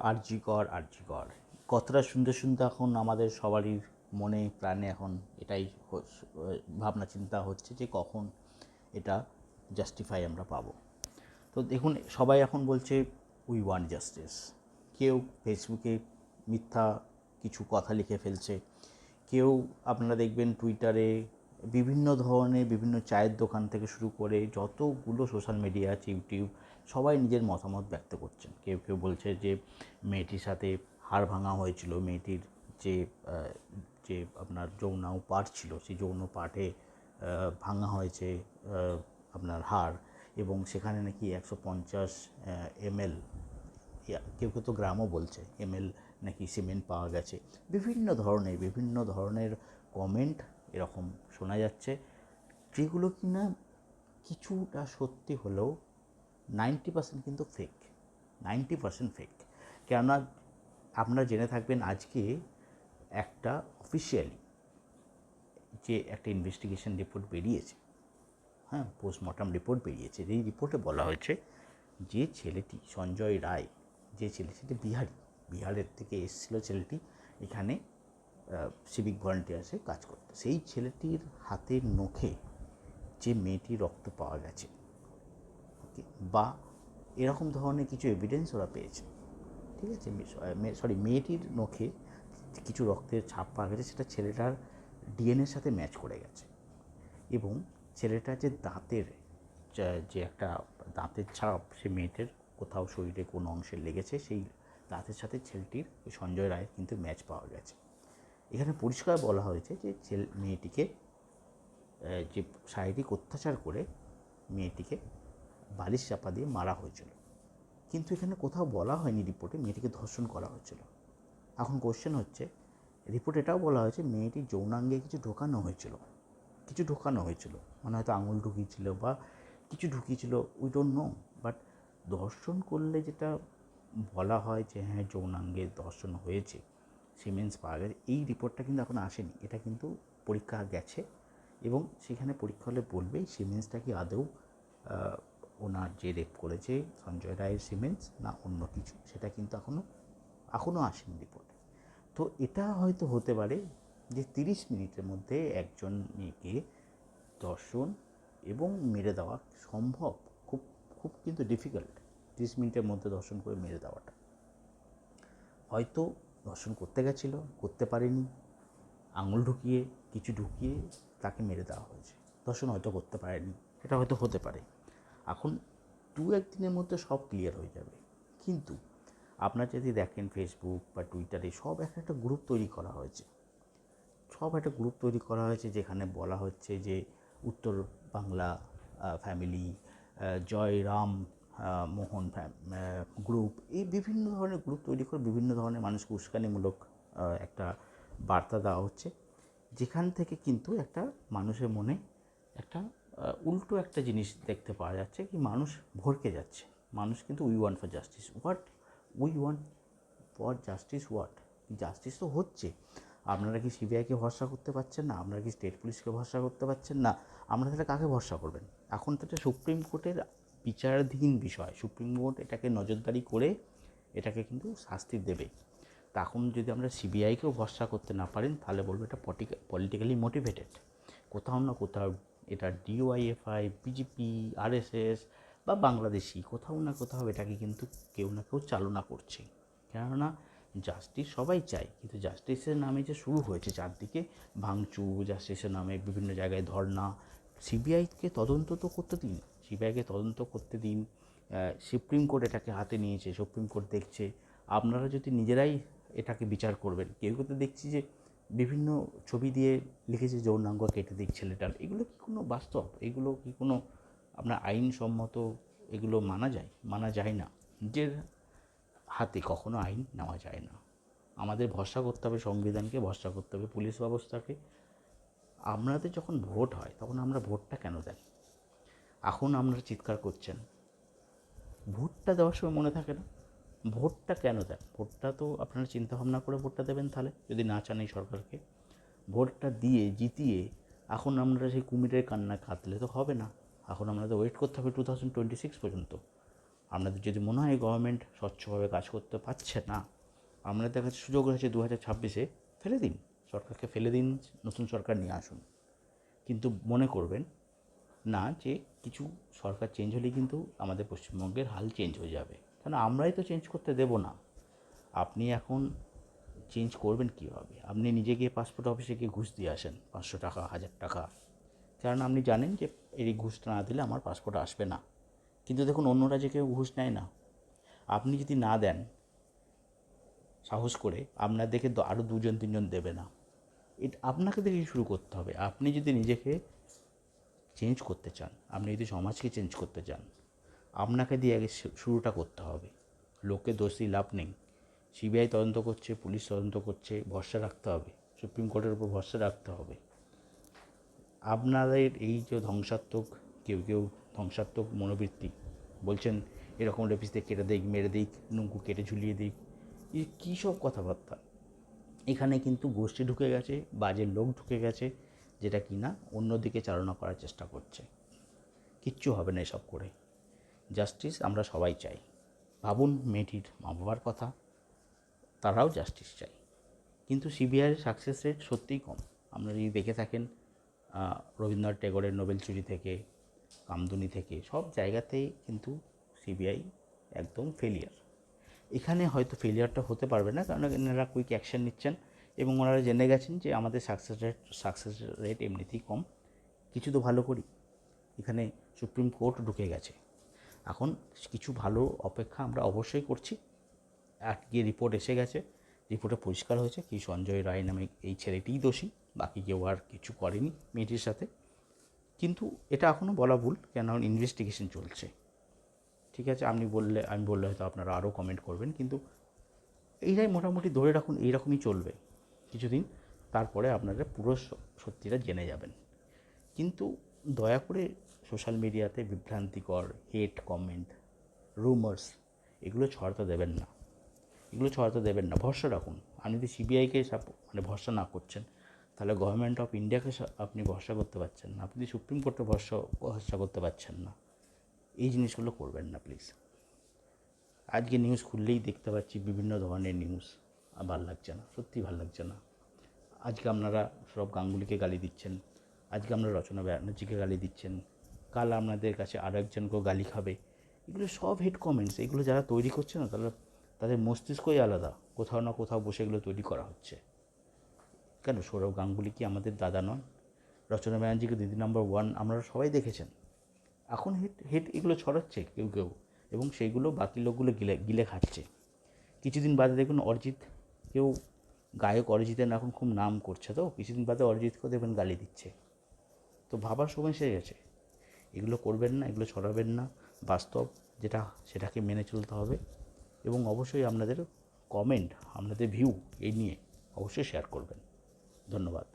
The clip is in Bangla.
আরজি কর কথাটা শুনতে শুনতে এখন আমাদের সবারই মনে প্রাণে এখন এটাই ভাবনা চিন্তা হচ্ছে যে কখন এটা জাস্টিফাই আমরা পাবো। তো দেখুন, সবাই এখন বলছে উই ওয়ান্ট জাস্টিস। কেউ ফেসবুকে মিথ্যা কিছু কথা লিখে ফেলছে, কেউ আপনারা দেখবেন টুইটারে বিভিন্ন ধরনের বিভিন্ন চায়ের দোকান থেকে শুরু করে যতগুলো সোশ্যাল মিডিয়া আছে, ইউটিউব, সবাই নিজের মতামত ব্যক্ত করছেন। কেউ কেউ বলছে যে মেয়েটির সাথে হাড় ভাঙা হয়েছিল, মেয়েটির যে যে আপনার যৌনাও পার্ট ছিল সেই যৌন পার্টে ভাঙা হয়েছে আপনার হাড়, এবং সেখানে নাকি 150 ml, কেউ কেউ তো গ্রামও বলছে, ml নাকি সিমেন্ট পাওয়া গেছে। বিভিন্ন ধরনের কমেন্ট এরকম শোনা যাচ্ছে, যেগুলো কিনা কিছুটা সত্যি হলেও 90% কিন্তু ফেক, 90% ফেক। কেননা আপনারা জেনে থাকবেন আজকে একটা অফিসিয়ালি যে একটা ইনভেস্টিগেশন রিপোর্ট বেরিয়েছে, হ্যাঁ, পোস্টমর্টম রিপোর্ট বেরিয়েছে। এই রিপোর্টে বলা হয়েছে যে ছেলেটি সঞ্জয় রায়, যে ছেলেটি বিহারের থেকে এসেছিল ছেলেটি এখানে সিভিক ভলান্টিয়ার্সে কাজ করতে, সেই ছেলেটির হাতের নখে যে মেয়েটির রক্ত পাওয়া গেছে, ওকে, বা এরকম ধরনের কিছু এভিডেন্স ওরা পেয়েছে, ঠিক আছে, মেয়েটির নখে কিছু রক্তের ছাপ পাওয়া গেছে, সেটা ছেলেটার ডিএনএর সাথে ম্যাচ করে গেছে। এবং ছেলেটার যে দাঁতের যে একটা দাঁতের ছাপ, সে মেয়েটির কোথাও শরীরে কোনো অংশে লেগেছে, সেই দাঁতের সাথে ছেলেটির সঞ্জয় রায়ের কিন্তু ম্যাচ পাওয়া গেছে। এখানে পরিষ্কার বলা হয়েছে যে মেয়েটিকে যে শারীরিক অত্যাচার করে মেয়েটিকে বালিশ চাপা দিয়ে মারা হয়েছিল, কিন্তু এখানে কোথাও বলা হয়নি রিপোর্টে মেয়েটিকে ধর্ষণ করা হয়েছিল। এখন কোশ্চেন হচ্ছে, রিপোর্টে এটাও বলা হয়েছে মেয়েটির যৌনাঙ্গে কিছু ঢোকানো হয়েছিল, মানে হয়তো আঙুল ঢুকিয়েছিল বা কিছু ঢুকিয়েছিল, উই ডোন্ট নো। বাট ধর্ষণ করলে যেটা বলা হয় যে হ্যাঁ যৌনাঙ্গে ধর্ষণ হয়েছে, সিমেন্স পাওয়া গেছে, এই রিপোর্টটা কিন্তু এখন আসেনি। এটা কিন্তু পরীক্ষা গেছে, এবং সেখানে পরীক্ষা হলে বলবে সিমেন্সটা কি আদৌ ওনার যে রেপ করেছে সঞ্জয় রায়ের সিমেন্স না অন্য কিছু, সেটা কিন্তু এখনও আসেনি রিপোর্টে। তো এটা হয়তো হতে পারে যে 30 মিনিটের মধ্যে একজন মেয়েকে ধর্ষণ এবং মেরে দেওয়া সম্ভব, খুব খুব কিন্তু ডিফিকাল্ট 30 মিনিটের মধ্যে ধর্ষণ করে মেরে দেওয়াটা। হয়তো ধর্ষণ করতে গেছিল, করতে পারেনি, আঙুল ঢুকিয়ে কিছু ঢুকিয়ে তাকে মেরে দেওয়া হয়েছে, ধর্ষণ হয়তো করতে পারেনি, এটা হয়তো হতে পারে। এখন 2-1 দিনের মধ্যে সব ক্লিয়ার হয়ে যাবে। কিন্তু আপনার যদি দেখেন ফেসবুক বা টুইটারে সব একটা গ্রুপ তৈরি করা হয়েছে, যেখানে বলা হচ্ছে যে উত্তর বাংলা ফ্যামিলি, জয়রাম মোহন গ্রুপ, এই বিভিন্ন ধরনের গ্রুপ তৈরি করে বিভিন্ন ধরনের মানুষকে উস্কানিমূলক একটা বার্তা দেওয়া হচ্ছে, যেখান থেকে কিন্তু একটা মানুষের মনে একটা উল্টো একটা জিনিস দেখতে পাওয়া যাচ্ছে, কি মানুষ ভরকে যাচ্ছে। মানুষ কিন্তু we want for justice, what justice তো হচ্ছে। আপনারা কি সিবিআইকে ভরসা করতে পারছেন না? আপনারা কি স্টেট পুলিশকে ভরসা করতে পারছেন না? আপনারা তাহলে কাকে ভরসা করবেন? এখন তো এটা সুপ্রিম কোর্টের বিচারাধীন বিষয়, সুপ্রিম কোর্ট এটাকে নজরদারি করে এটাকে কিন্তু শাস্তি দেবে। তা এখন যদি আমরা সিবিআইকেও ভরসা করতে না পারেন, তাহলে বলবো এটা পলিটিক্যালি মোটিভেটেড। কোথাও না কোথাও এটা ডিওয়াইএফআই, বিজেপি, আরএসএস বা বাংলাদেশি, কোথাও না কোথাও এটাকে কিন্তু কেউ না কেউ চালনা করছে। কেননা জাস্টিস সবাই চায়, কিন্তু জাস্টিসের নামে যে শুরু হয়েছে চারদিকে ভাঙচুর, জাস্টিসের নামে বিভিন্ন জায়গায় ধর্না, সিবিআইকে তদন্ত করতে দিন। সুপ্রিম কোর্ট এটাকে হাতে নিয়েছে, সুপ্রিম কোর্ট দেখছে। আপনারা যদি নিজেরাই এটাকে বিচার করবেন, কেউ তো দেখছি যে বিভিন্ন ছবি দিয়ে লিখেছে যৌনাঙ্গ কেটে দিক ছেলেটার, এগুলো কি কোনো বাস্তব? এগুলো কি কোনো আপনার আইনসম্মত? এগুলো মানা যায় না। নিজের হাতে কখনো আইন নেওয়া যায় না। আমাদের ভরসা করতে হবে সংবিধানকে, ভরসা করতে হবে পুলিশ ব্যবস্থাকে। আপনাদের যখন ভোট হয় তখন আমরা ভোটটা কেন দেন? এখন আপনারা চিৎকার করছেন, ভোটটা দেওয়ার সময় মনে থাকে না? ভোটটা কেন দেন? ভোটটা তো আপনারা চিন্তাভাবনা করে ভোটটা দেবেন। তাহলে যদি না চান এই সরকারকে, ভোটটা দিয়ে জিতিয়ে এখন আপনারা সেই কুমিরের কান্না কাঁদলে তো হবে না। এখন আপনাদের ওয়েট করতে হবে 2026 পর্যন্ত। আপনাদের যদি মনে হয় গভর্নমেন্ট স্বচ্ছভাবে কাজ করতে পারছে না, আপনাদের কাছে সুযোগ রয়েছে 2026-এ ফেলে দিন, সরকারকে ফেলে দিন, নতুন সরকার নিয়ে আসুন। কিন্তু মনে করবেন না যে কিছু সরকার চেঞ্জ হলেই কিন্তু আমাদের পশ্চিমবঙ্গের হাল চেঞ্জ হয়ে যাবে, কারণ আমরাই তো চেঞ্জ করতে দেব না। আপনি এখন চেঞ্জ করবেন কীভাবে? আপনি নিজে গিয়ে পাসপোর্ট অফিসে গিয়ে ঘুষ দিয়ে আসেন, 500 টাকা, 1000 টাকা, কারণ আপনি জানেন যে এই ঘুষটা না দিলে আমার পাসপোর্ট আসবে না। কিন্তু দেখুন অন্য রাজ্যে কেউ ঘুষ নেয় না। আপনি যদি না দেন সাহস করে, আপনার দেখে আরও 2-3জন দেবে না। এটা আপনাকে দেখে শুরু করতে হবে। আপনি যদি নিজেকে চেঞ্জ করতে চান, আপনি যদি সমাজকে চেঞ্জ করতে চান, আপনাকে দিয়ে আগে শুরুটা করতে হবে। লোককে দোষ দিয়ে লাভ নেই। সিবিআই তদন্ত করছে, পুলিশ তদন্ত করছে, ভরসা রাখতে হবে, সুপ্রিম কোর্টের উপর ভরসা রাখতে হবে। আপনাদের এই যে ধ্বংসাত্মক, কেউ কেউ ধ্বংসাত্মক মনোবৃত্তি, বলছেন এরকম রেপিসদের কেটে দিক, মেরে দিক, নুঙ্কু কেটে ঝুলিয়ে দিক, এই কী সব কথাবার্তা? এখানে কিন্তু গোষ্ঠী ঢুকে গেছে, বাজের লোক ঢুকে গেছে, যেটা কি না অন্যদিকে চালনা করার চেষ্টা করছে। কিচ্ছু হবে না এসব করে। জাস্টিস আমরা সবাই চাই। ভাবুন মেয়েটির মা বাবার কথা, তারাও জাস্টিস চাই। কিন্তু সিবিআইয়ের সাকসেস রেট সত্যিই কম। আপনারা যদি দেখে থাকেন, রবীন্দ্রনাথ ট্যাগরের নোবেল চুরি থেকে, কামদুনি থেকে, সব জায়গাতেই কিন্তু সিবিআই একদম ফেলিয়ার। এখানে হয়তো ফেলিয়ারটা হতে পারবে না, কারণ এনারা কুইক অ্যাকশন নিচ্ছেন এবং ওনারা জেনে গেছেন যে আমাদের সাকসেস রেট এমনিতেই কম, কিছু তো ভালো করি। এখানে সুপ্রিম কোর্ট ঢুকে গেছে। এখন কিছু ভালো অপেক্ষা আমরা অবশ্যই করছি। আজকে রিপোর্ট এসে গেছে, রিপোর্টে পরিষ্কার হয়েছে কি সঞ্জয় রায় নামে এই ছেলেটিই দোষী, বাকি কেউ আর কিছু করেনি মেয়েটির সাথে। কিন্তু এটা এখনও বলা ভুল, কেন ইনভেস্টিগেশন চলছে। ঠিক আছে, আমি বললে হয়তো আপনারা আরও কমেন্ট করবেন, কিন্তু এইটাই মোটামুটি ধরে রাখুন, এইরকমই চলবে কিছুদিন, তারপরে আপনারা পুরো সত্যিটা জেনে যাবেন। কিন্তু দয়া করে সোশ্যাল মিডিয়াতে বিভ্রান্তিকর হেট কমেন্ট, রুমার্স, এগুলো ছড়াতে দেবেন না। ভরসা রাখুন। আপনি যদি সিবিআইকে ভরসা না করছেন, তাহলে গভর্নমেন্ট অফ ইন্ডিয়াকে আপনি ভরসা করতে পারছেন না, আপনি সুপ্রিম কোর্টে ভরসা করতে পারছেন না। এই জিনিসগুলো করবেন না প্লিজ। আজকে নিউজ খুললেই দেখতে পাচ্ছি বিভিন্ন ধরনের নিউজ, ভাল লাগছে না, সত্যিই ভাল লাগছে না। আজকে আপনারা সৌরভ গাঙ্গুলিকে গালি দিচ্ছেন, আজকে আপনারা রচনা ব্যানার্জিকে গালি দিচ্ছেন, কাল আপনাদের কাছে আরও একজনকেও গালি খাবে। এগুলো সব হেড কমেন্টস। এগুলো যারা তৈরি করছে না, তাদের মস্তিষ্কই আলাদা, কোথাও না কোথাও বসে এগুলো তৈরি করা হচ্ছে। কেন সৌরভ গাঙ্গুলি কি আমাদের দাদা নন? রচনা ব্যানার্জিকে দিদি নাম্বার 1 আপনারা সবাই দেখেছেন। এখন হেড এগুলো ছড়াচ্ছে কেউ কেউ, এবং সেইগুলো বাকি লোকগুলো গিলে খাচ্ছে। কিছুদিন বাদে দেখুন গায়ক অরিজিতের এখন খুব নাম করছে, তো কিছুদিন বাদে অরিজিৎকেও দেখবেন গালি দিচ্ছে। তো ভাবার সময় এসে গেছে। এগুলো করবেন না, এগুলো ছড়াবেন না। বাস্তব যেটা সেটাকে মেনে চলতে হবে। এবং অবশ্যই আপনাদের কমেন্ট, আপনাদের ভিউ এই নিয়ে অবশ্যই শেয়ার করবেন। ধন্যবাদ।